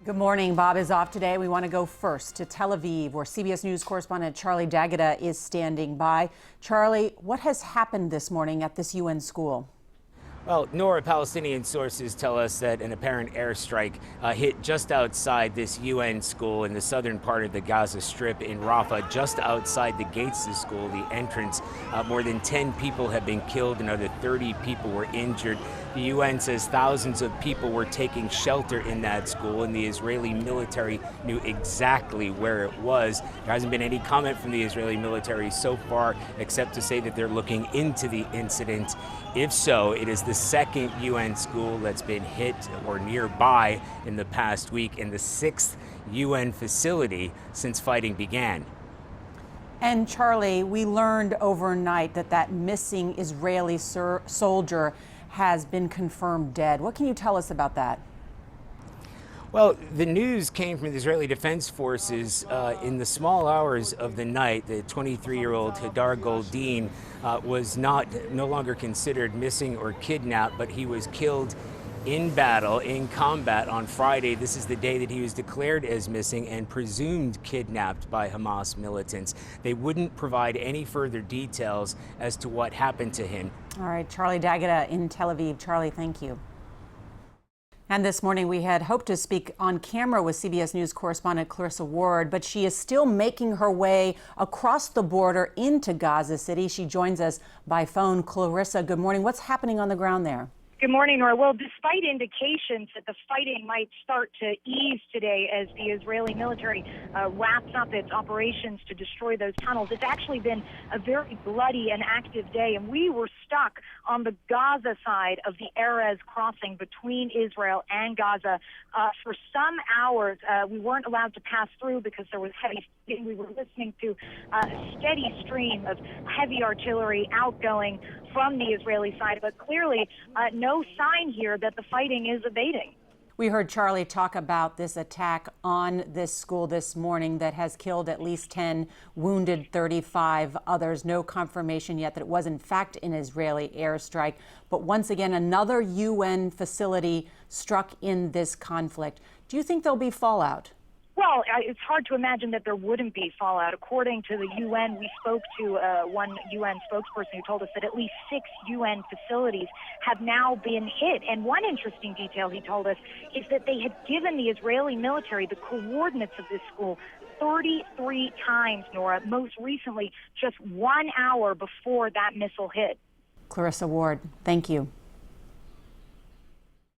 Good morning. Bob is off today. We want to go first to Tel Aviv, where CBS News correspondent Charlie D'Agata is standing by. Charlie, what has happened this morning at this UN school? Well, Nora, Palestinian sources tell us that an apparent airstrike hit just outside this UN school in the southern part of the Gaza Strip in Rafah, just outside the gates of the school, the entrance. More than 10 people have been killed, another 30 people were injured. The UN says thousands of people were taking shelter in that school, and the Israeli military knew exactly where it was. There hasn't been any comment from the Israeli military so far, except to say that they're looking into the incident. If so, it is the second UN school that's been hit or nearby in the past week, and the sixth UN facility since fighting began. And Charlie, we learned overnight that missing Israeli soldier has been confirmed dead. What can you tell us about that? Well, the news came from the Israeli Defense Forces in the small hours of the night. The 23-year-old Hadar Goldin was no longer considered missing or kidnapped, but he was killed in battle, in combat on Friday. This is the day that he was declared as missing and presumed kidnapped by Hamas militants. They wouldn't provide any further details as to what happened to him. All right, Charlie D'Agata in Tel Aviv. Charlie, thank you. And this morning we had hoped to speak on camera with CBS News correspondent Clarissa Ward, but she is still making her way across the border into Gaza City. She joins us by phone. Clarissa, good morning. What's happening on the ground there? Good morning, Nora. Well, despite indications that the fighting might start to ease today as the Israeli military wraps up its operations to destroy those tunnels, it's actually been a very bloody and active day, and we were stuck on the Gaza side of the Erez crossing between Israel and Gaza for some hours. We weren't allowed to pass through because there was heavy fighting. We were listening to a steady stream of heavy artillery outgoing from the Israeli side, but clearly no sign here that the fighting is abating. We heard Charlie talk about this attack on this school this morning that has killed at least 10, wounded 35 others. No confirmation yet that it was in fact an Israeli airstrike. But once again, another UN facility struck in this conflict. Do you think there'll be fallout? Well, it's hard to imagine that there wouldn't be fallout. According to the UN, we spoke to one UN spokesperson who told us that at least 6 UN facilities have now been hit. And one interesting detail he told us is that they had given the Israeli military the coordinates of this school 33 times, Nora, most recently just 1 hour before that missile hit. Clarissa Ward, thank you.